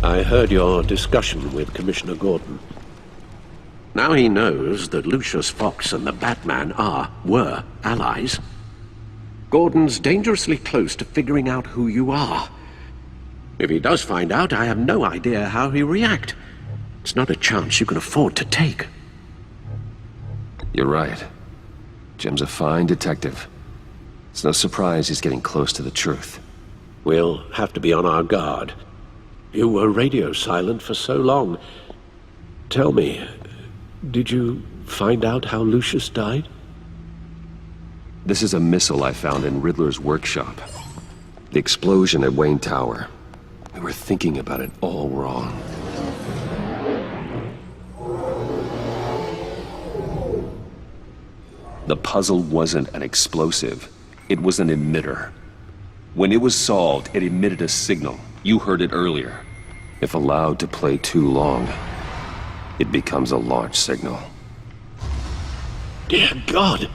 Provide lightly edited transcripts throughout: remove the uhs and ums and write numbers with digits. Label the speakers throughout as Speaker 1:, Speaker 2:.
Speaker 1: I heard your discussion with Commissioner Gordon. Now he knows that Lucius Fox and the Batman were allies. Gordon's dangerously close to figuring out who you are. If he does find out, I have no idea how he'll react. It's not a chance you can afford to take.
Speaker 2: You're right. Jim's a fine detective. It's no surprise he's getting close to the truth.
Speaker 1: We'll have to be on our guard. You were radio silent for so long. Tell me, did you find out how Lucius died?
Speaker 2: This is a missile I found in Riddler's workshop. The explosion at Wayne Tower. We were thinking about it all wrong. The puzzle wasn't an explosive. It was an emitter. When it was solved, it emitted a signal. You heard it earlier. If allowed to play too long, it becomes a launch signal.
Speaker 1: Dear God!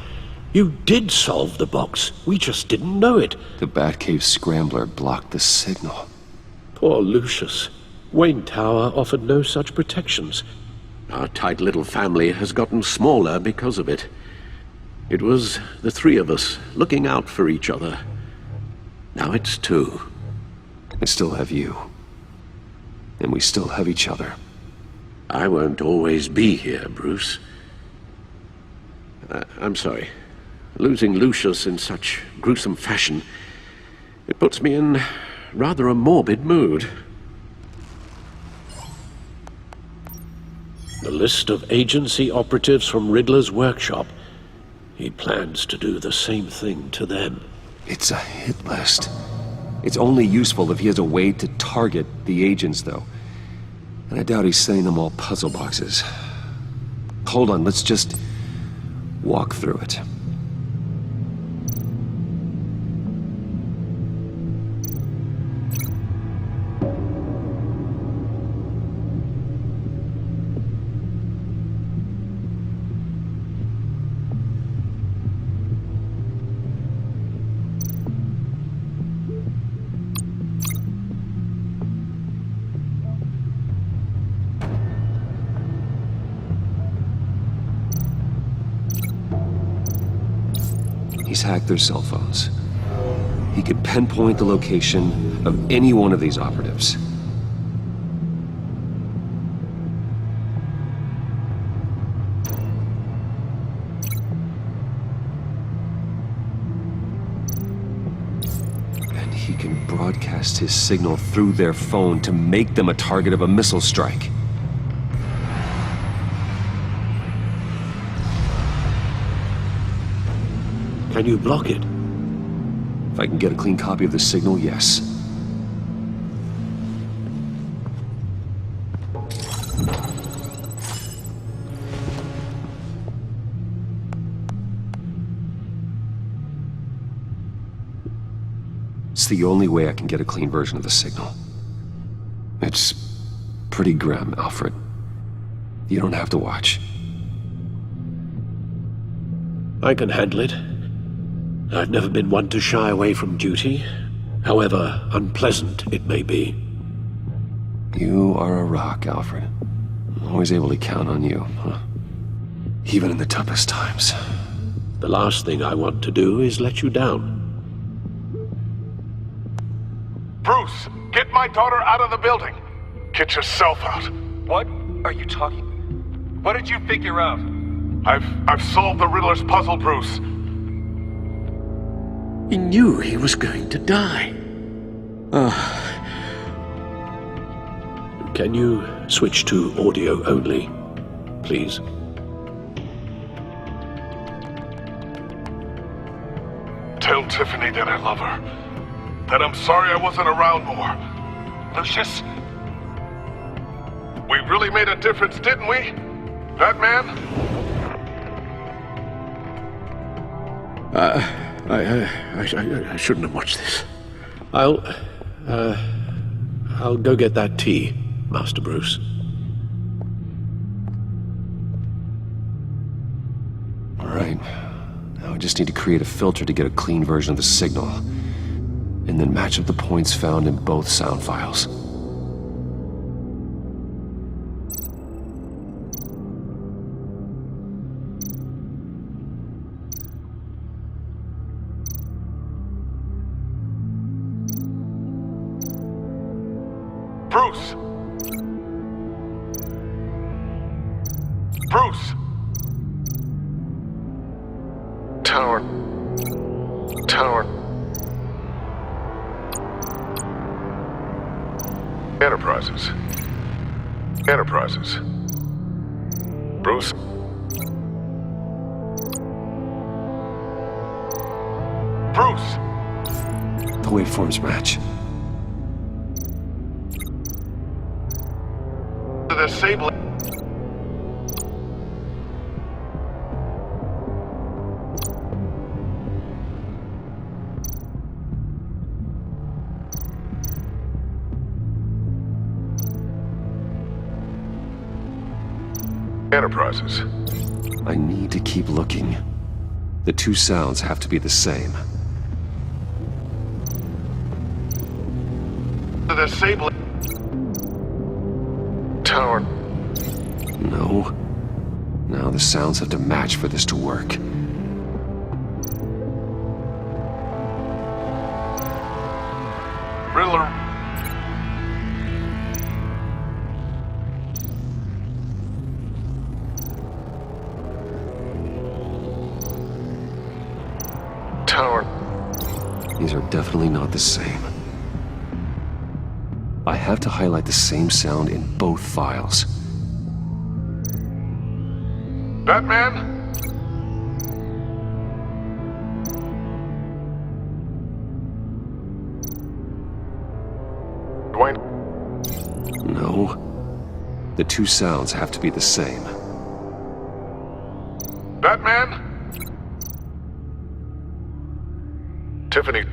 Speaker 1: You did solve the box. We just didn't know it.
Speaker 2: The Batcave scrambler blocked the signal.
Speaker 1: Poor Lucius. Wayne Tower offered no such protections. Our tight little family has gotten smaller because of it. It was the three of us looking out for each other. Now it's two.
Speaker 2: I still have you. And we still have each other.
Speaker 1: I won't always be here, Bruce. I'm sorry. Losing Lucius in such gruesome fashion, it puts me in rather a morbid mood. The list of agency operatives from Riddler's workshop. He plans to do the same thing to them.
Speaker 2: It's a hit list. It's only useful if he has a way to target the agents, though. And I doubt he's sending them all puzzle boxes. Hold on, let's just walk through it. He's hacked their cell phones. He could pinpoint the location of any one of these operatives. And he can broadcast his signal through their phone to make them a target of a missile strike.
Speaker 1: Can you block it?
Speaker 2: If I can get a clean copy of the signal, yes. It's the only way I can get a clean version of the signal. It's pretty grim, Alfred. You don't have to watch.
Speaker 1: I can handle it. I've never been one to shy away from duty, however unpleasant it may be.
Speaker 2: You are a rock, Alfred. I'm always able to count on you, huh? Even in the toughest times.
Speaker 1: The last thing I want to do is let you down.
Speaker 3: Bruce, get my daughter out of the building. Get yourself out.
Speaker 4: What are you talking? What did you figure out?
Speaker 3: I've solved the Riddler's puzzle, Bruce.
Speaker 1: He knew he was going to die. Can you switch to audio only, please?
Speaker 3: Tell Tiffany that I love her. That I'm sorry I wasn't around more.
Speaker 4: Lucius?
Speaker 3: We really made a difference, didn't we? Batman?
Speaker 1: I shouldn't have watched this. I'll go get that tea, Master Bruce.
Speaker 2: All right. Now I just need to create a filter to get a clean version of the signal. And then match up the points found in both sound files.
Speaker 3: Bruce! Bruce! Tower. Tower. Enterprises. Enterprises. Bruce? Bruce!
Speaker 2: The waveforms match.
Speaker 3: The disable. Enterprises.
Speaker 2: I need to keep looking. The two sounds have to be the same.
Speaker 3: The disable. Tower.
Speaker 2: No. Now the sounds have to match for this to work.
Speaker 3: Riddler. Tower.
Speaker 2: These are definitely not the same. I have to highlight the same sound in both files.
Speaker 3: Batman? Dwayne?
Speaker 2: No. The two sounds have to be the same.
Speaker 3: Batman? Tiffany?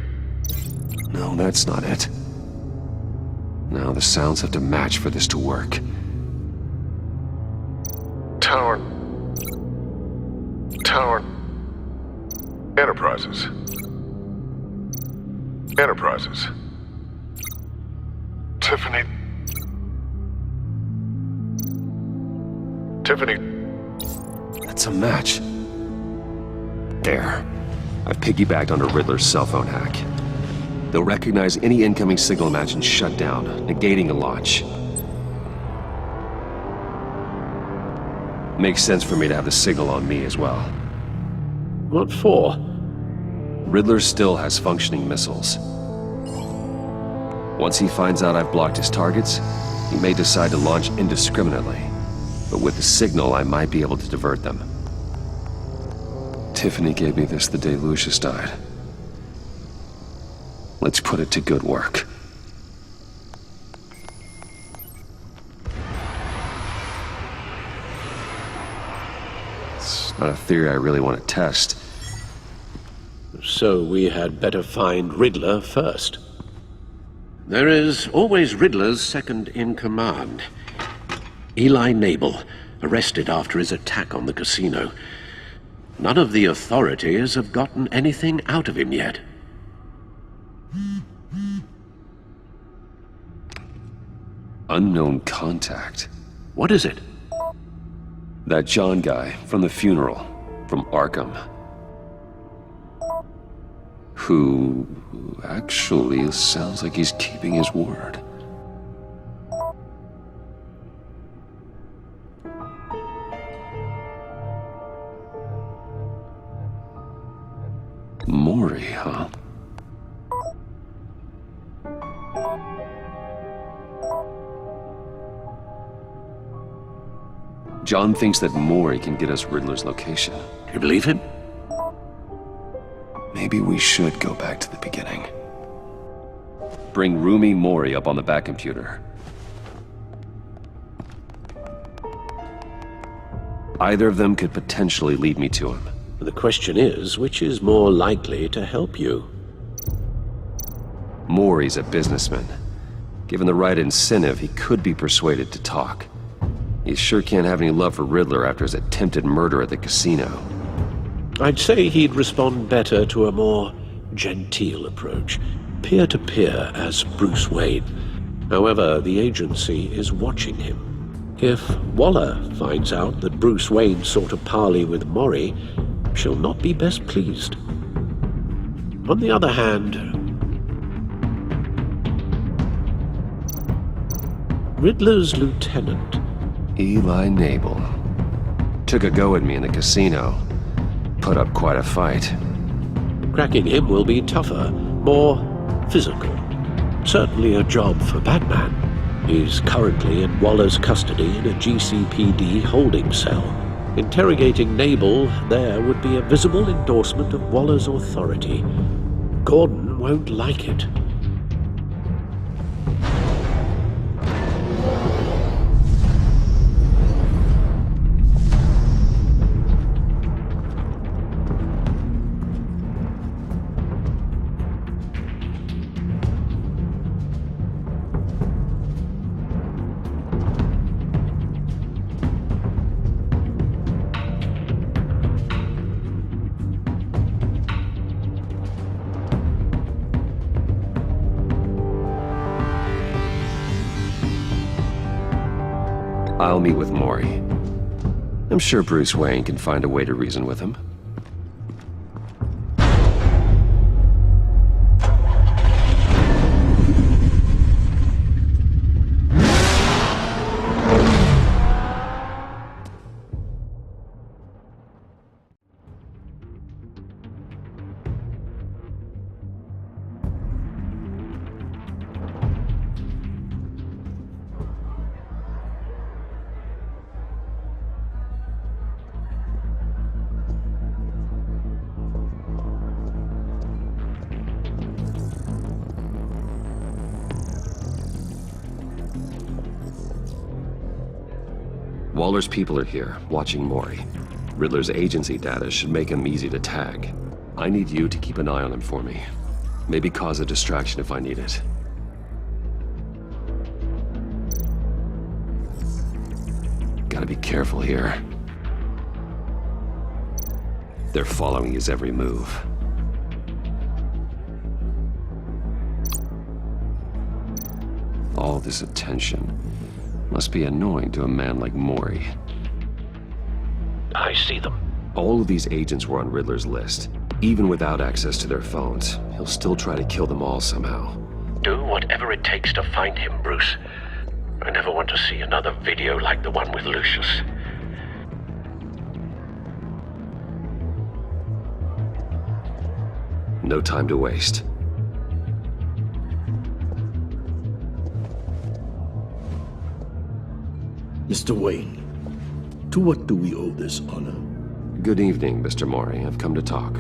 Speaker 2: No, that's not it. Now the sounds have to match for this to work.
Speaker 3: Tower. Tower. Enterprises. Enterprises. Tiffany. Tiffany.
Speaker 2: That's a match. There. I've piggybacked onto Riddler's cell phone hack. They'll recognize any incoming signal match and shut down, negating a launch. Makes sense for me to have the signal on me as well.
Speaker 1: What for?
Speaker 2: Riddler still has functioning missiles. Once he finds out I've blocked his targets, he may decide to launch indiscriminately. But with the signal, I might be able to divert them. Tiffany gave me this the day Lucius died. Let's put it to good work. It's not a theory I really want to test.
Speaker 1: So we had better find Riddler first. There is always Riddler's second-in-command. Eli Nabel, arrested after his attack on the casino. None of the authorities have gotten anything out of him yet.
Speaker 2: Unknown contact.
Speaker 1: What is it?
Speaker 2: That John guy from the funeral, from Arkham. Who actually sounds like he's keeping his word. Maury, huh? John thinks that Maury can get us Riddler's location.
Speaker 1: Do you believe him?
Speaker 2: Maybe we should go back to the beginning. Bring Roomy Maury up on the back computer. Either of them could potentially lead me to him.
Speaker 1: The question is, which is more likely to help you?
Speaker 2: Maury's a businessman. Given the right incentive, he could be persuaded to talk. He sure can't have any love for Riddler after his attempted murder at the casino.
Speaker 1: I'd say he'd respond better to a more genteel approach, peer-to-peer as Bruce Wayne. However, the agency is watching him. If Waller finds out that Bruce Wayne sought a parley with Maury, she'll not be best pleased. On the other hand, Riddler's lieutenant.
Speaker 2: Eli Nabel. Took a go at me in the casino. Put up quite a fight.
Speaker 1: Cracking him will be tougher, more physical. Certainly a job for Batman. He's currently in Waller's custody in a GCPD holding cell. Interrogating Nabel there would be a visible endorsement of Waller's authority. Gordon won't like it.
Speaker 2: I'll meet with Maury. I'm sure Bruce Wayne can find a way to reason with him. Waller's people are here, watching Maury. Riddler's agency data should make him easy to tag. I need you to keep an eye on him for me. Maybe cause a distraction if I need it. Gotta be careful here. They're following his every move. All this attention must be annoying to a man like Maury.
Speaker 1: I see them.
Speaker 2: All of these agents were on Riddler's list. Even without access to their phones, he'll still try to kill them all somehow.
Speaker 1: Do whatever it takes to find him, Bruce. I never want to see another video like the one with Lucius.
Speaker 2: No time to waste.
Speaker 5: Mr. Wayne, to what do we owe this honor?
Speaker 2: Good evening, Mr. Maury. I've come to talk.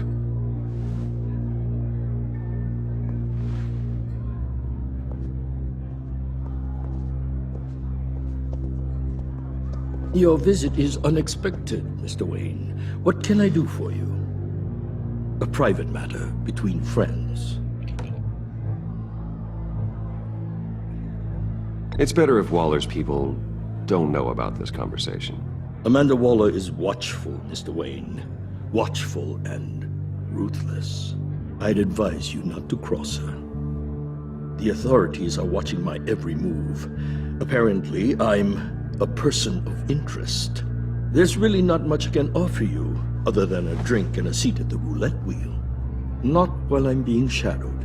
Speaker 5: Your visit is unexpected, Mr. Wayne. What can I do for you? A private matter between friends.
Speaker 2: It's better if Waller's people don't know about this conversation.
Speaker 5: Amanda Waller is watchful, Mr. Wayne. Watchful and ruthless. I'd advise you not to cross her. The authorities are watching my every move. Apparently, I'm a person of interest. There's really not much I can offer you, other than a drink and a seat at the roulette wheel. Not while I'm being shadowed.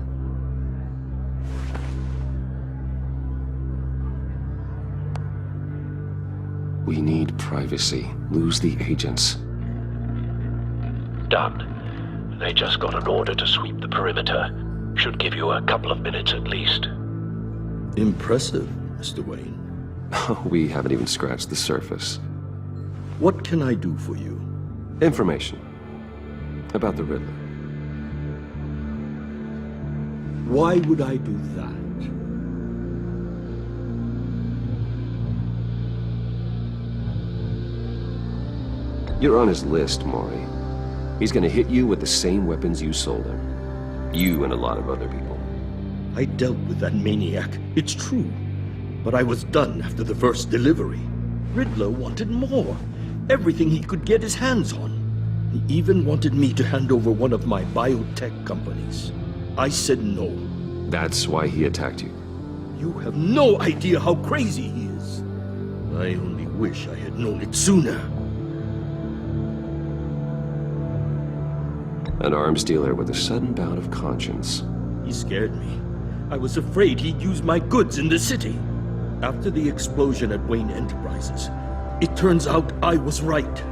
Speaker 2: We need privacy. Lose the agents.
Speaker 1: Done. They just got an order to sweep the perimeter. Should give you a couple of minutes at least.
Speaker 5: Impressive, Mr. Wayne.
Speaker 2: We haven't even scratched the surface.
Speaker 5: What can I do for you?
Speaker 2: Information about the Riddler.
Speaker 5: Why would I do that?
Speaker 2: You're on his list, Maury. He's gonna hit you with the same weapons you sold him. You and a lot of other people.
Speaker 5: I dealt with that maniac, it's true. But I was done after the first delivery. Riddler wanted more. Everything he could get his hands on. He even wanted me to hand over one of my biotech companies. I said no.
Speaker 2: That's why he attacked you.
Speaker 5: You have no idea how crazy he is. I only wish I had known it sooner.
Speaker 2: An arms dealer with a sudden bout of conscience.
Speaker 5: He scared me. I was afraid he'd use my goods in the city. After the explosion at Wayne Enterprises, it turns out I was right.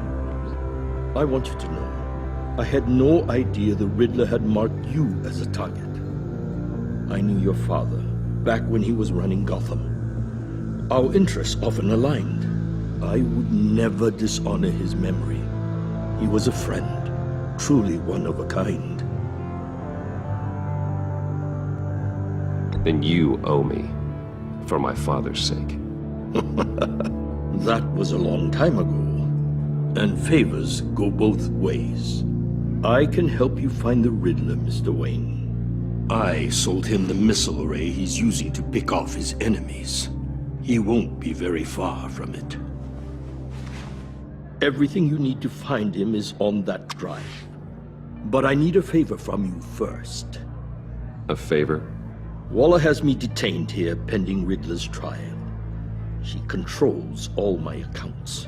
Speaker 5: I want you to know, I had no idea the Riddler had marked you as a target. I knew your father, back when he was running Gotham. Our interests often aligned. I would never dishonor his memory. He was a friend, truly one of a kind.
Speaker 2: Then you owe me, for my father's sake.
Speaker 5: That was a long time ago, and favors go both ways. I can help you find the Riddler, Mr. Wayne. I sold him the missile array he's using to pick off his enemies. He won't be very far from it. Everything you need to find him is on that drive. But I need a favor from you first.
Speaker 2: A favor?
Speaker 5: Waller has me detained here pending Riddler's trial. She controls all my accounts.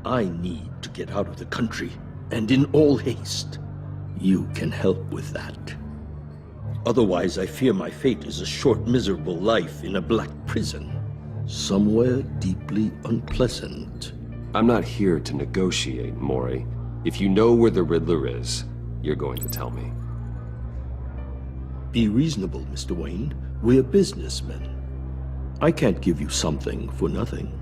Speaker 5: I need to get out of the country, and in all haste. You can help with that. Otherwise, I fear my fate is a short, miserable life in a black prison. Somewhere deeply unpleasant.
Speaker 2: I'm not here to negotiate, Maury. If you know where the Riddler is, you're going to tell me.
Speaker 5: Be reasonable, Mr. Wayne. We're businessmen. I can't give you something for nothing.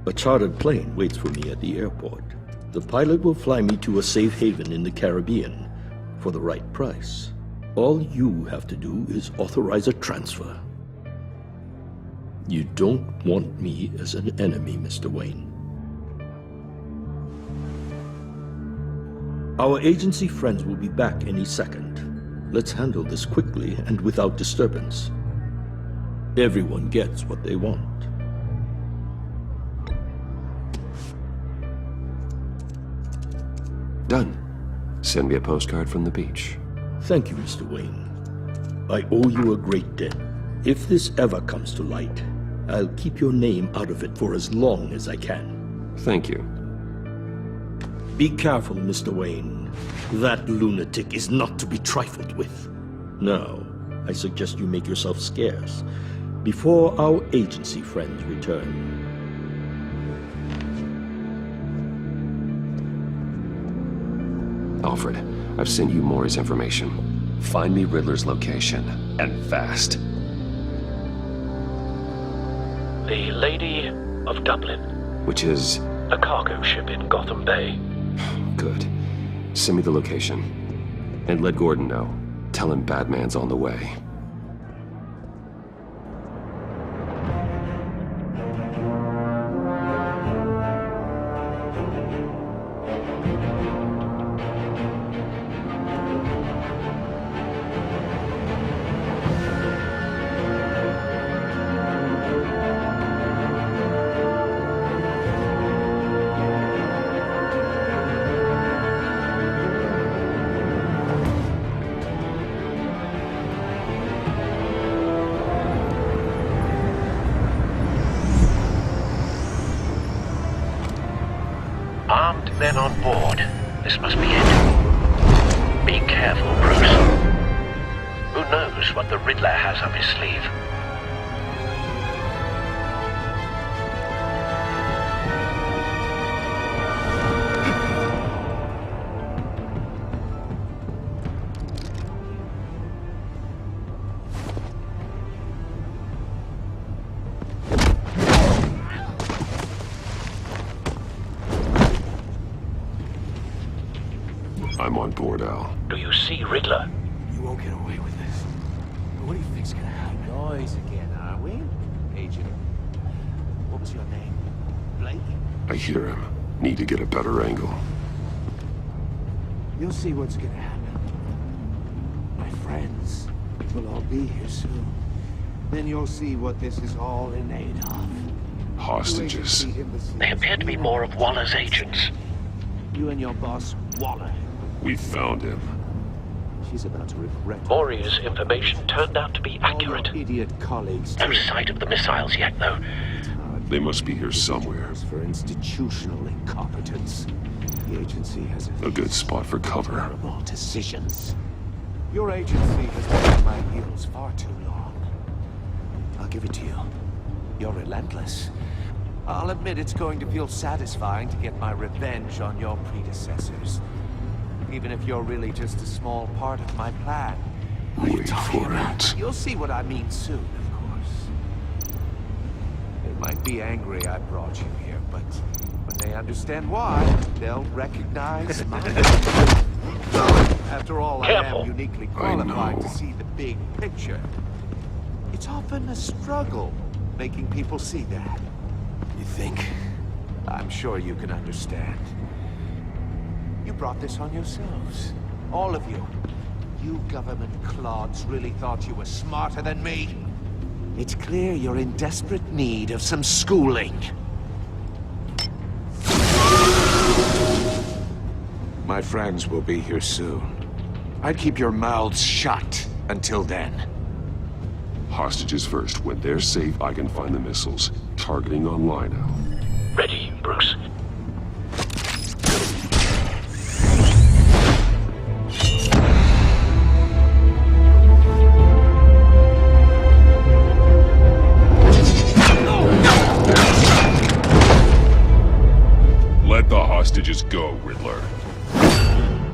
Speaker 5: A chartered plane waits for me at the airport. The pilot will fly me to a safe haven in the Caribbean for the right price. All you have to do is authorize a transfer. You don't want me as an enemy, Mr. Wayne. Our agency friends will be back any second. Let's handle this quickly and without disturbance. Everyone gets what they want.
Speaker 2: Done. Send me a postcard from the beach.
Speaker 5: Thank you, Mr. Wayne. I owe you a great debt. If this ever comes to light, I'll keep your name out of it for as long as I can.
Speaker 2: Thank you.
Speaker 5: Be careful, Mr. Wayne. That lunatic is not to be trifled with. Now, I suggest you make yourself scarce before our agency friends return.
Speaker 2: Alfred, I've sent you Maury's information. Find me Riddler's location, and fast.
Speaker 1: The Lady of Dublin.
Speaker 2: Which is...
Speaker 1: A cargo ship in Gotham Bay.
Speaker 2: Good. Send me the location. And let Gordon know. Tell him Batman's on the way.
Speaker 1: Armed men on board. This must be it. Be careful, Bruce. Who knows what the Riddler has up his sleeve?
Speaker 2: I'm on board, Al.
Speaker 1: Do you see Riddler?
Speaker 6: You won't get away with this. What do you think's gonna happen?
Speaker 4: Noise again, are we? Agent. What was your name? Blake?
Speaker 2: I hear him. Need to get a better angle.
Speaker 6: You'll see what's gonna happen. My friends will all be here soon. Then you'll see what this is all in aid of.
Speaker 2: Hostages.
Speaker 1: They appear to be more of Waller's agents.
Speaker 6: You and your boss, Waller.
Speaker 2: We found him.
Speaker 6: She's about to regret.
Speaker 1: Maury's information turned out to be accurate.
Speaker 6: All your idiot colleagues.
Speaker 1: No sight of the missiles yet, though.
Speaker 2: They must be here somewhere.
Speaker 6: For institutional incompetence. The agency has
Speaker 2: A good spot for cover.
Speaker 6: terrible decisions. Your agency has been on my heels far too long. I'll give it to you. You're relentless. I'll admit it's going to feel satisfying to get my revenge on your predecessors. Even if you're really just a small part of my plan. What are you talking about? You'll see what I mean soon, of course. They might be angry I brought you here, but when they understand why, they'll recognize my... After all, I am uniquely qualified to see the big picture. It's often a struggle making people see that. You think? I'm sure you can understand. You brought this on yourselves. All of you. You government clods really thought you were smarter than me? It's clear you're in desperate need of some schooling. My friends will be here soon. I'd keep your mouths shut until then.
Speaker 2: Hostages first. When they're safe, I can find the missiles. Targeting on Lino.
Speaker 1: Ready, Bruce.
Speaker 2: Let the hostages go, Riddler.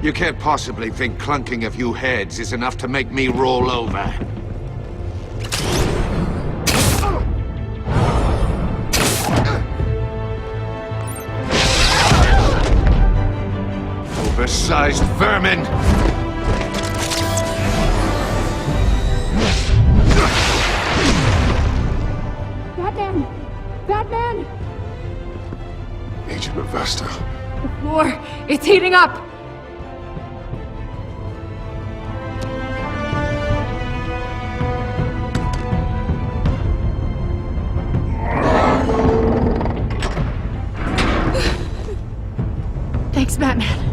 Speaker 6: You can't possibly think clunking a few heads is enough to make me roll over. Oversized vermin!
Speaker 7: Batman! Batman!
Speaker 2: Agent Avesta.
Speaker 7: The floor, it's heating up! Thanks, Batman.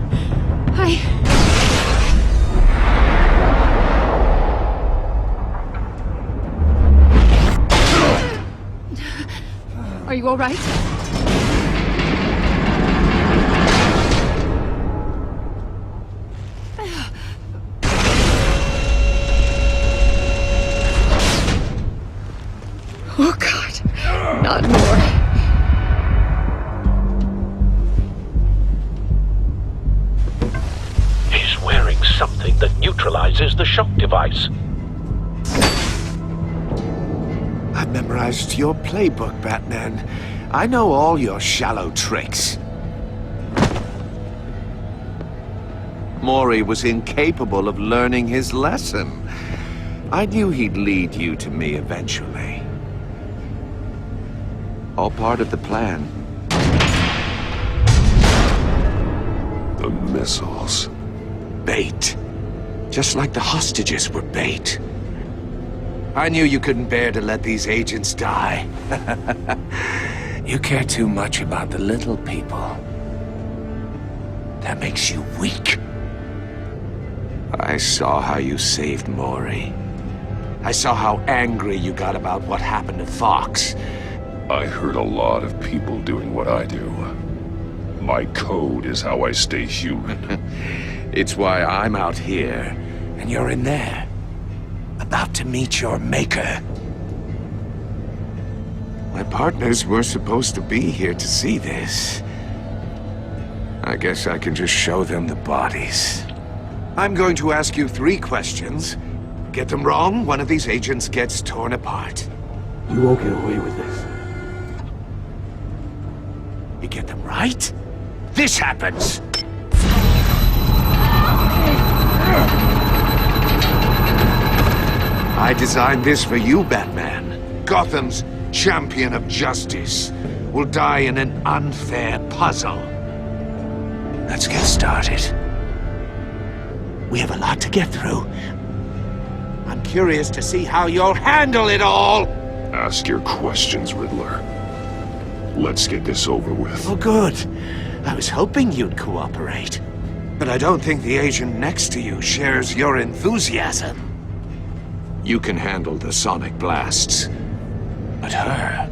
Speaker 7: Are you all right? Oh, God. Not more.
Speaker 1: He's wearing something that neutralizes the shock device.
Speaker 6: I've memorized your playbook, Batman. I know all your shallow tricks. Mori was incapable of learning his lesson. I knew he'd lead you to me eventually. All part of the plan.
Speaker 2: The missiles.
Speaker 6: Bait. Just like the hostages were bait. I knew you couldn't bear to let these agents die. You care too much about the little people. That makes you weak. I saw how you saved Mori. I saw how angry you got about what happened to Fox.
Speaker 2: I heard a lot of people doing what I do. My code is how I stay human.
Speaker 6: It's why I'm out here, and you're in there. About to meet your maker. My partners were supposed to be here to see this. I guess I can just show them the bodies. I'm going to ask you 3 questions. Get them wrong, one of these agents gets torn apart.
Speaker 5: You won't get away with this.
Speaker 6: You get them right, this happens! I designed this for you, Batman. Gotham's champion of justice will die in an unfair puzzle. Let's get started. We have a lot to get through. I'm curious to see how you'll handle it all!
Speaker 2: Ask your questions, Riddler. Let's get this over with.
Speaker 6: Oh, good. I was hoping you'd cooperate. But I don't think the agent next to you shares your enthusiasm. You can handle the sonic blasts. But her...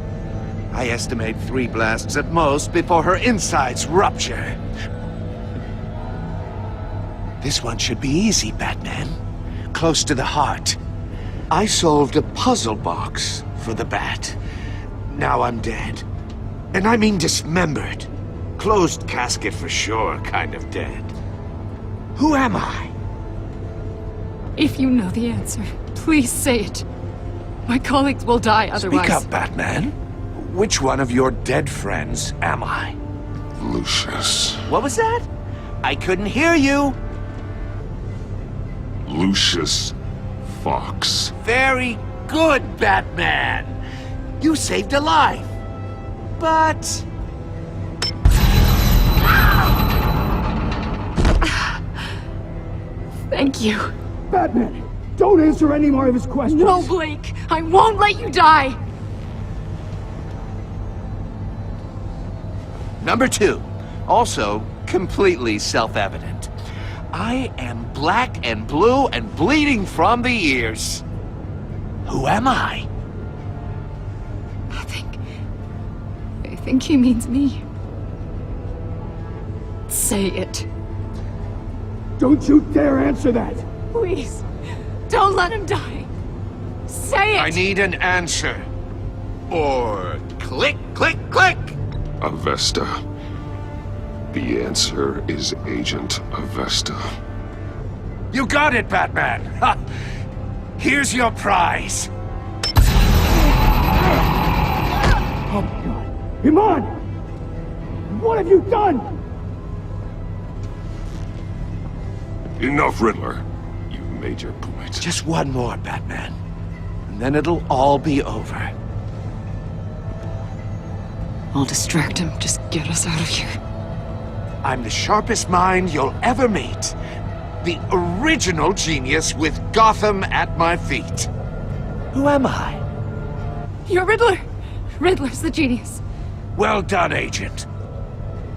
Speaker 6: I estimate 3 blasts at most before her insides rupture. This one should be easy, Batman. close to the heart. I solved a puzzle box for the Bat. Now I'm dead. And I mean dismembered. Closed casket for sure, kind of dead. Who am I?
Speaker 7: If you know the answer, please say it. My colleagues will die otherwise.
Speaker 6: Speak up, Batman. Which one of your dead friends am I?
Speaker 3: Lucius.
Speaker 6: What was that? I couldn't hear you.
Speaker 3: Lucius Fox.
Speaker 6: Very good, Batman. You saved a life. But...
Speaker 7: Thank you.
Speaker 8: Batman, don't answer any more of his questions.
Speaker 7: No, Blake. I won't let you die.
Speaker 6: Number 2. Also, completely self-evident. I am black and blue and bleeding from the ears. Who am I?
Speaker 7: I think he means me. Say it.
Speaker 8: Don't you dare answer that!
Speaker 7: Please. Don't let him die. Say it!
Speaker 6: I need an answer. Or click, click, click!
Speaker 3: Avesta. The answer is Agent Avesta.
Speaker 6: You got it, Batman! Ha! Here's your prize.
Speaker 8: Oh my god. Iman! What have you done?
Speaker 3: Enough, Riddler. You've made your point.
Speaker 6: Just one more, Batman. And then it'll all be over.
Speaker 7: I'll distract him. Just get us out of here.
Speaker 6: I'm the sharpest mind you'll ever meet. The original genius with Gotham at my feet. Who am I?
Speaker 7: You're Riddler. Riddler's the genius.
Speaker 6: Well done, Agent.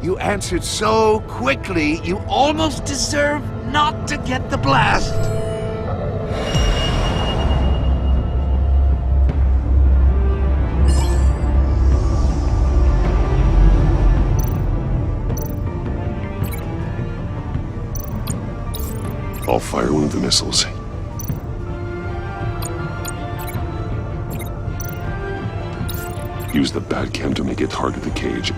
Speaker 6: You answered so quickly, you almost deserve not to get the blast.
Speaker 3: I'll fire one of the missiles. Use the Batcam to make it hard to the cage.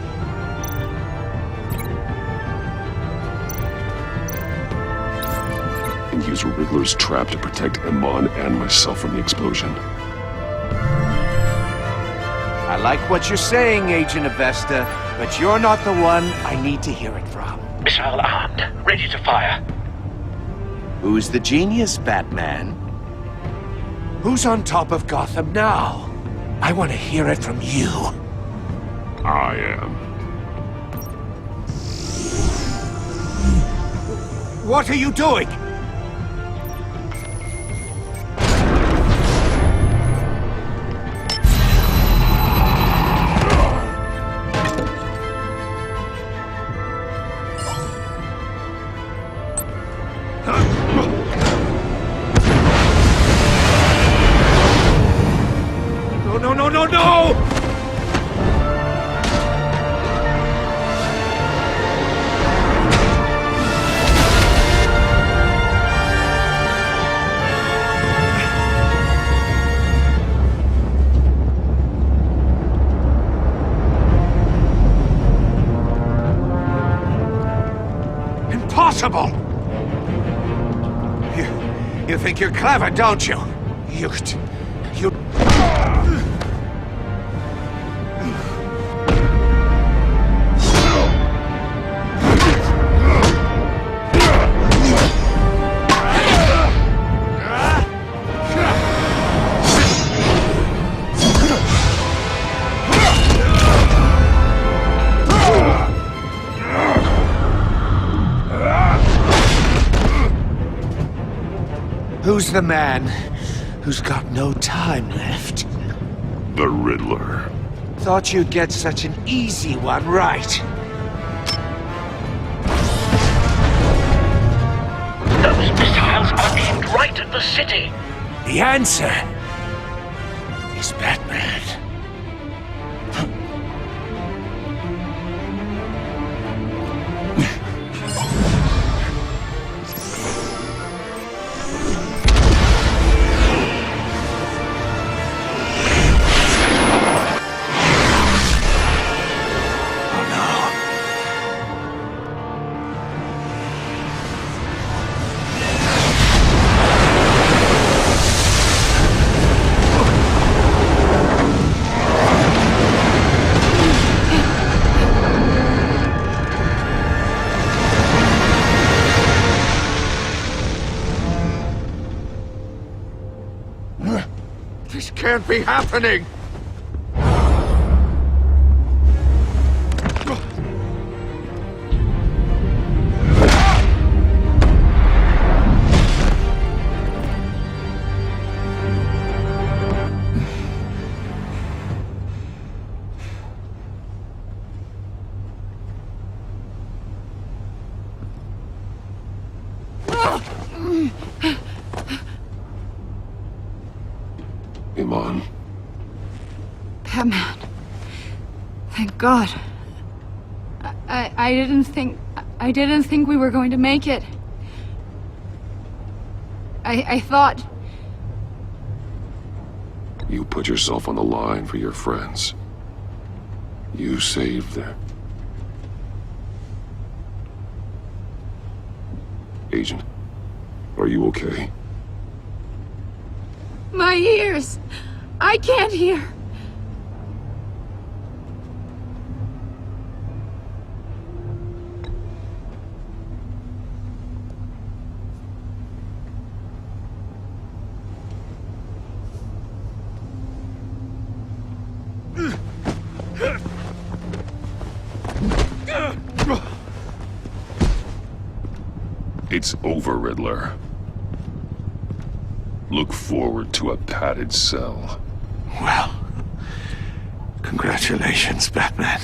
Speaker 3: And use Riddler's trap to protect Iman and myself from the explosion.
Speaker 6: I like what you're saying, Agent Avesta, but you're not the one I need to hear it from.
Speaker 1: Missile armed, ready to fire.
Speaker 6: Who's the genius, Batman? Who's on top of Gotham now? I want to hear it from you.
Speaker 3: I am.
Speaker 6: What are you doing? No! Impossible! You think you're clever, don't you? You... Who's the man who's got no time left?
Speaker 3: The Riddler.
Speaker 6: Thought you'd get such an easy one right.
Speaker 1: Those missiles are aimed right at the city.
Speaker 6: The answer is Batman.
Speaker 1: can't be happening!
Speaker 2: Iman.
Speaker 7: Batman. Thank God. I didn't think we were going to make it. I thought...
Speaker 2: You put yourself on the line for your friends. You saved them. Agent, are you okay?
Speaker 7: My ears! I can't hear!
Speaker 2: It's over, Riddler. Look forward to a padded cell.
Speaker 6: Well, congratulations, Batman.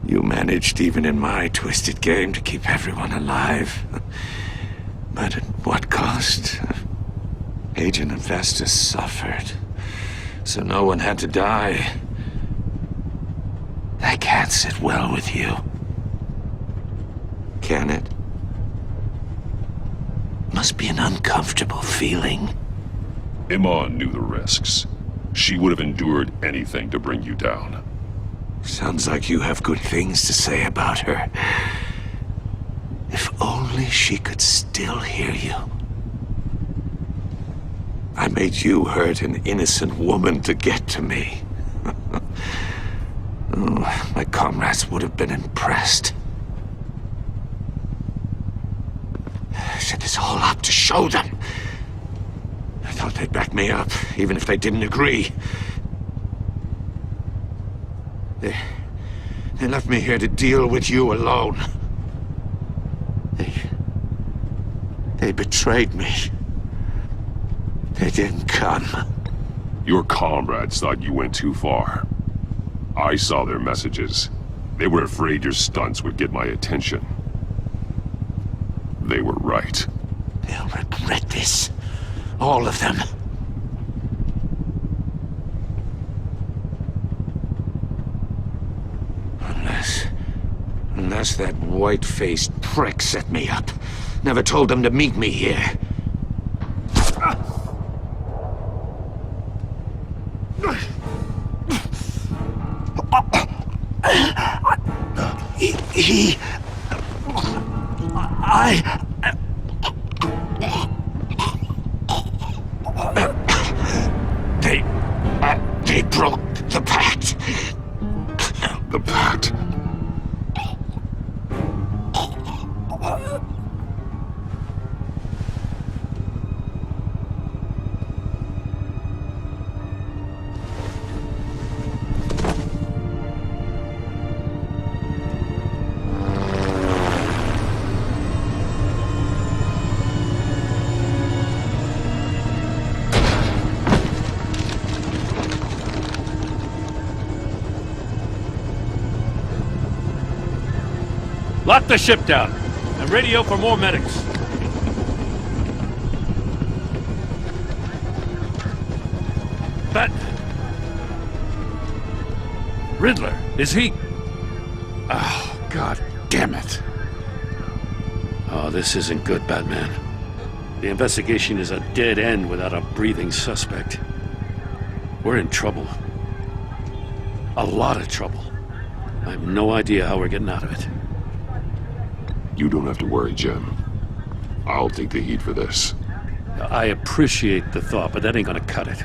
Speaker 6: You managed, even in my twisted game, to keep everyone alive. But at what cost? Agent Infestus suffered, so no one had to die. That can't sit well with you. Can it? Must be an uncomfortable feeling.
Speaker 2: Iman knew the risks. She would have endured anything to bring you down.
Speaker 6: Sounds like you have good things to say about her. If only she could still hear you. I made you hurt an innocent woman to get to me. Oh, my comrades would have been impressed. I set this all up to show them. I thought they'd back me up, even if they didn't agree. They left me here to deal with you alone. They betrayed me. They didn't come.
Speaker 2: Your comrades thought you went too far. I saw their messages. They were afraid your stunts would get my attention. They were right.
Speaker 6: They'll regret this. All of them. Unless that white-faced prick set me up. Never told them to meet me here. They broke the pact.
Speaker 2: The pact?
Speaker 9: Lock the ship down, and radio for more medics. But... Riddler, is he... Oh, God damn it. Oh, this isn't good, Batman. The investigation is a dead end without a breathing suspect. We're in trouble. A lot of trouble. I have no idea how we're getting out of it.
Speaker 2: You don't have to worry, Jim. I'll take the heat for this.
Speaker 9: I appreciate the thought, but that ain't gonna cut it.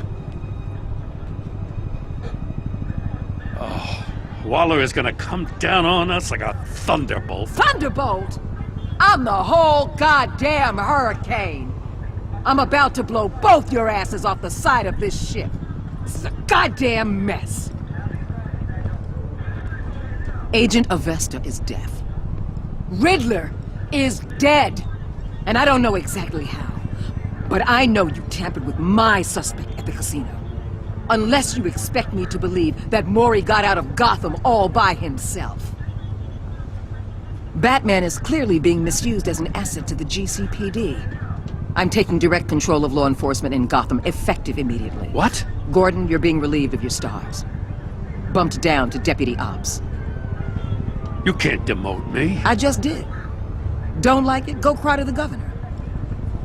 Speaker 9: Oh, Waller is gonna come down on us like a thunderbolt.
Speaker 10: Thunderbolt? I'm the whole goddamn hurricane. I'm about to blow both your asses off the side of this ship. This is a goddamn mess. Agent Avesta is deaf. Riddler is dead. And I don't know exactly how. But I know you tampered with my suspect at the casino. Unless you expect me to believe that Maury got out of Gotham all by himself. Batman is clearly being misused as an asset to the GCPD. I'm taking direct control of law enforcement in Gotham, effective immediately.
Speaker 9: What?
Speaker 10: Gordon, you're being relieved of your stars. Bumped down to Deputy Ops.
Speaker 9: You can't demote me.
Speaker 10: I just did. Don't like it? Go cry to the governor.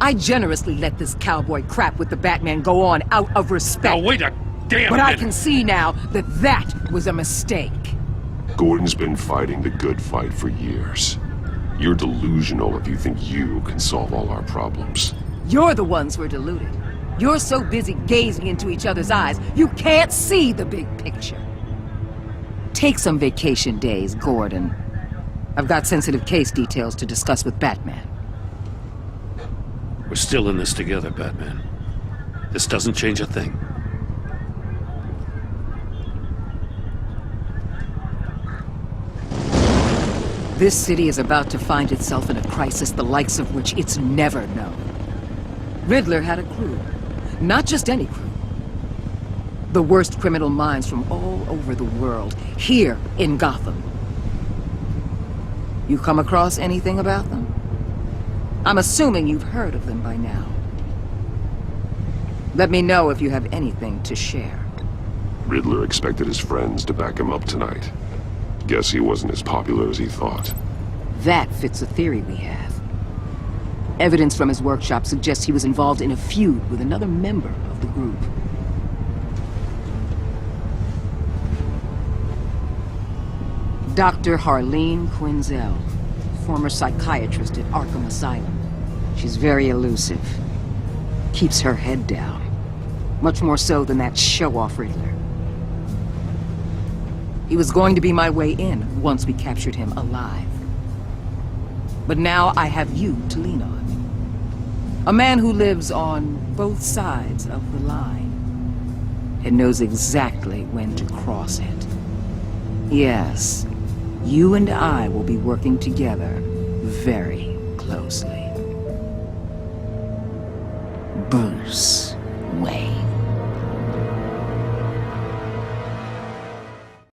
Speaker 10: I generously let this cowboy crap with the Batman go on out of respect.
Speaker 9: Now wait a damn
Speaker 10: But
Speaker 9: minute.
Speaker 10: I can see now that that was a mistake.
Speaker 2: Gordon's been fighting the good fight for years. You're delusional if you think you can solve all our problems.
Speaker 10: You're the ones who are deluded. You're so busy gazing into each other's eyes, you can't see the big picture. Take some vacation days, Gordon. I've got sensitive case details to discuss with Batman.
Speaker 9: We're still in this together, Batman. This doesn't change a thing.
Speaker 10: This city is about to find itself in a crisis the likes of which it's never known. Riddler had a crew. Not just any crew. The worst criminal minds from all over the world, here in Gotham. You come across anything about them? I'm assuming you've heard of them by now. Let me know if you have anything to share.
Speaker 2: Riddler expected his friends to back him up tonight. Guess he wasn't as popular as he thought.
Speaker 10: That fits a theory we have. Evidence from his workshop suggests he was involved in a feud with another member of the group. Dr. Harleen Quinzel, former psychiatrist at Arkham Asylum. She's very elusive. Keeps her head down. Much more so than that show-off Riddler. He was going to be my way in once we captured him alive. But now I have you to lean on. A man who lives on both sides of the line and knows exactly when to cross it. Yes, you and I will be working together very closely. Bruce Wayne.